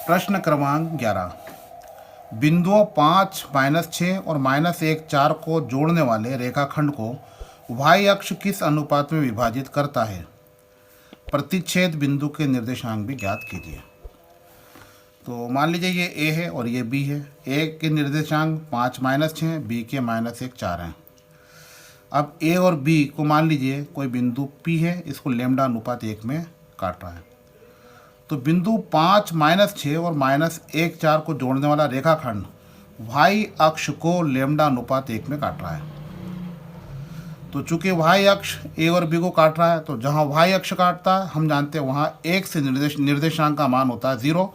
प्रश्न क्रमांक 11। बिंदुओं 5, -6 और -1, 4 को जोड़ने वाले रेखाखंड को y अक्ष किस अनुपात में विभाजित करता है? प्रतिच्छेद बिंदु के निर्देशांक भी ज्ञात कीजिए। तो मान लीजिए ये a है और ये b है। a के निर्देशांक 5, -6, b के -1, 4 हैं। अब a और b को मान लीजिए कोई बिंदु p है, इसको लेमडा अनुपात 1 में काट रहा है। तो बिंदु 5, -6 और -1, 4 को जोड़ने वाला रेखाखंड y अक्ष को लेमडा अनुपात 1 में काट रहा है। तो चूंकि y अक्ष a और b को काट रहा है, तो जहाँ y अक्ष काटता है हम जानते हैं वहाँ x से निर्देशांक का मान होता है 0।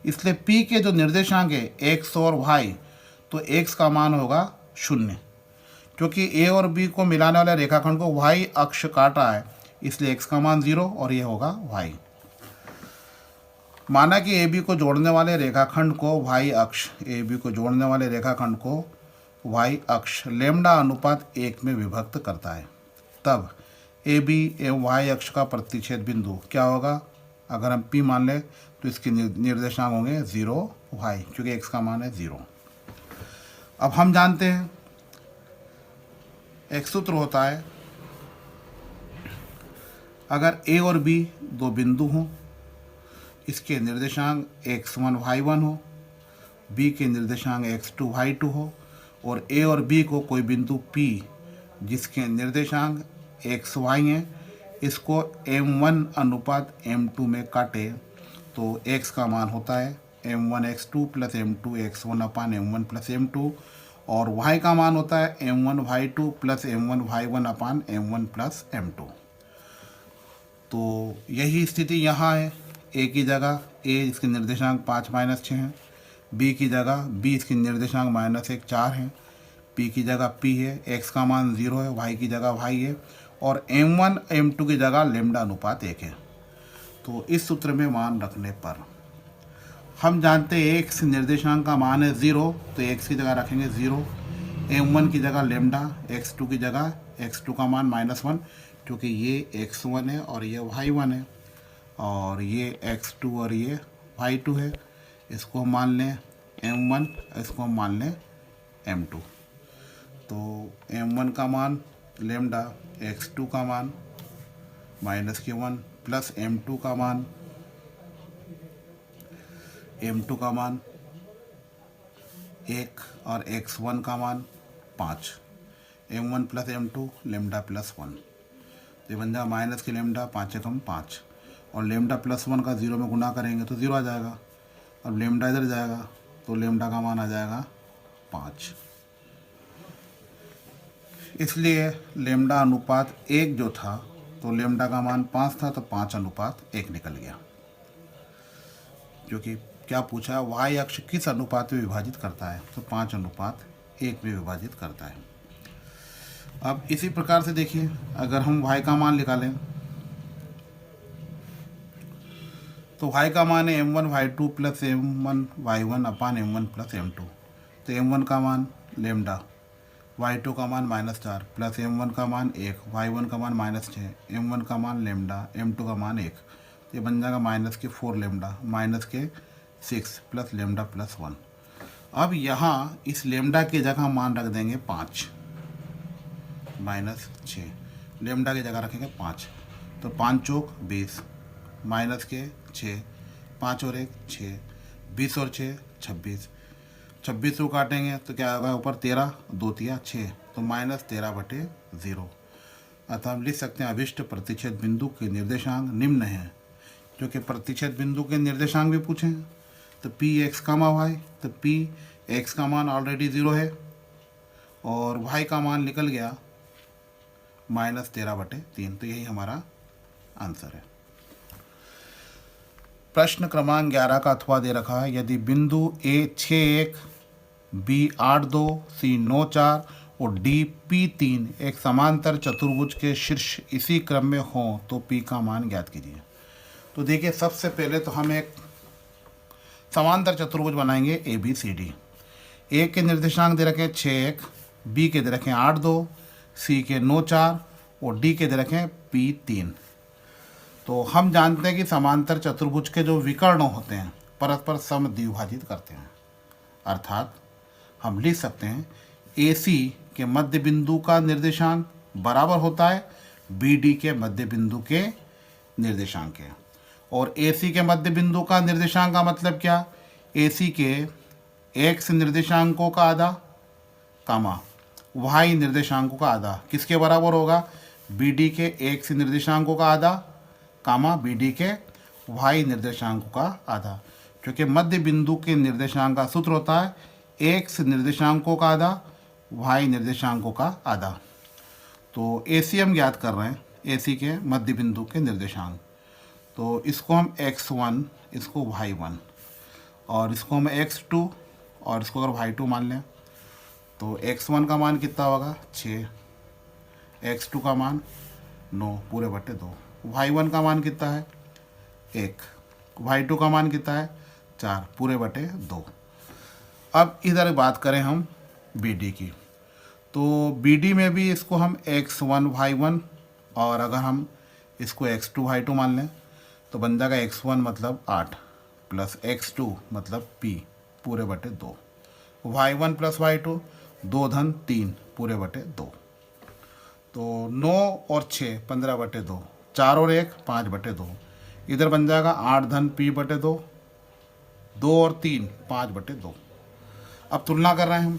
इसलिए p के जो निर्देशांक है x और y, तो x का मान होगा 0। क्योंकि a और b को मिलाने वाले रेखाखंड को y अक्ष काटा है, इसलिए x का मान 0 और ये होगा y। माना कि ए बी को जोड़ने वाले रेखाखंड को y अक्ष y अक्ष लेमडा अनुपात 1 में विभक्त करता है। तब ए बी एवं y अक्ष का प्रतिच्छेद बिंदु क्या होगा? अगर हम p मान लें तो इसके निर्देशांक होंगे 0, y, क्योंकि x का मान है 0। अब हम जानते हैं एक सूत्र होता है, अगर a और b दो बिंदु हों, इसके निर्देशांक x1 y1 हो, b के निर्देशांक x2 y2 हो, और a और b को कोई बिंदु p जिसके निर्देशांक x y हैं, इसको m1 अनुपात m2 में काटे तो x का मान होता है m1 x2 plus m2 x1 अपान m1 प्लस m2, और y का मान होता है m1 y2 plus m1 y1 अपान m1 प्लस m2। तो यही स्थिति यहाँ है। a की जगह a इसके निर्देशांक 5, -6 हैं, b की जगह b इसके निर्देशांक -1, 4 हैं, p की जगह p है, x का मान 0 है, y की जगह y है, और m1 m2 की जगह लेमडा अनुपात 1 है। तो इस सूत्र में मान रखने पर हम जानते हैं x निर्देशांक का मान है 0, तो x की जगह रखेंगे 0, m1 की जगगह लेमडा, x2 की जगह x2 का मान -1, क्योंकि ये x1 है और ये y1 है, और ये x2 और ये y2 है। इसको हम मान लें m1, इसको हम मान लें m2। तो m1 का मान लेमडा, x2 का मान -1 प्लस m2 का मान 1 और x1 का मान 5, m1 plus m2 lambda plus 1। तो बन जाएगा माइनस के लेमडा, 5 एकम 5, और लेमडा प्लस 1 का 0 में गुना करेंगे तो 0 आ जाएगा। अब लेमडा इधर जाएगा तो लेमडा का मान आ जाएगा 5। इसलिए लेमडा अनुपात 1 जो था, तो लेमडा का मान 5 था, तो 5 अनुपात 1 निकल गया। क्योंकि क्या पूछा, y अक्ष किस अनुपात में विभाजित करता है? तो 5 अनुपात 1 में विभाजित करता है। अब इसी प्रकार से देखिए, अगर हम y का मान निकालें तो y का मान है m1 y2 plus m1 y1 अपान m1 प्लस m2। तो m1 का मान लेमडा, y2 का मान -4 प्लस m1 का मान 1, y1 का मान -6, m1 का मान लेमडा, m2 का मान 1। ये बन जाएगा -4 लेमडा -6 प्लस लेमडा प्लस 1। अब यहाँ इस लेमडा की जगह मान रख देंगे 5, -6 लेमडा की जगह रखेंगे 5। तो 5 चौक 20, माइनस के 6, 5 और 1 6, 20 और 6 26, 26 को काटेंगे तो क्या होगा, ऊपर 13, 2 तिया 6, तो -13/0। अतः हम लिख सकते हैं अभिष्ट प्रतिच्छेद बिंदु के निर्देशांक निम्न हैं। क्योंकि प्रतिच्छेद बिंदु के निर्देशांक भी पूछे हैं, तो p x, y, तो p x का मान ऑलरेडी 0 है और y का मान निकल गया -13/3। तो यही हमारा आंसर है। प्रश्न क्रमांक 11 का अथवा दे रखा है, यदि बिंदु a 6, 1, b 8, 2, c 9, 4 और d p3 एक समांतर चतुर्भुज के शीर्ष इसी क्रम में हो तो p का मान ज्ञात कीजिए। तो देखिए, सबसे पहले तो हम एक समांतर चतुर्भुज बनाएंगे ए बी सी डी। ए के निर्देशांक दे रखे 6, 1, बी के दे रखे 8, 2, सी के 9, 4 और डी के दे रखे p3। तो हम जानते हैं कि समांतर चतुर्भुज के जो विकर्ण होते हैं, परस्पर समद्विभाजित करते हैं। अर्थात हम लिख सकते हैं AC के मध्य बिंदु का निर्देशांक बराबर होता है BD के मध्य बिंदु के निर्देशांक के। और AC के मध्य बिंदु का निर्देशांक का मतलब क्या? AC के x निर्देशांकों का आधा कामा y निर्देशांकों का आधा किसके बराबर होगा? BD के x निर्देशांकों का आधा कामा BD के y निर्देशांकों का आधा। क्योंकि मध्य बिंदु के निर्देशांक का सूत्र होता है x निर्देशांकों का आधा y निर्देशांकों का आधा। तो AC हम ज्ञात कर रहे हैं AC के मध्य बिंदु के निर्देशांक। तो इसको हम x1, इसको y1 और इसको हम x2 और इसको अगर y2 मान लें तो x1 का मान कितना होगा? 6, x2 का मान 9 पूरे बटे 2, y1 का मान कितना है? 1, y2 का मान कितना है? 4 पूरे बटे 2। अब इधर बात करें हम BD की, तो BD में भी इसको हम x1 y1 और अगर हम इसको x2 y2 मान लें तो बन जाएगा x1 मतलब 8 प्लस x2 मतलब p पूरे बटे 2, y1 प्लस y2 2 धन 3 पूरे बटे 2। तो 9 और 6 15 बटे 2, 4 और 1 5 बटे 2। इधर बन जाएगा 8 धन p बटे 2, 2 और 3 5 बटे 2। अब तुलना कर रहे हैं हम,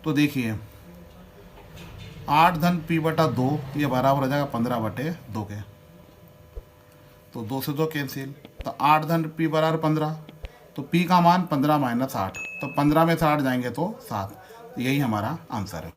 तो देखिए 8 धन p बटा 2 ये बराबर हो जाएगा 15 बटे 2 के। तो 2 से 2 कैंसिल, तो 8 धन p बराबर 15, तो p का मान 15 माइनस 8, तो 15 में से 8 जाएंगे तो 7। यही हमारा आंसर है।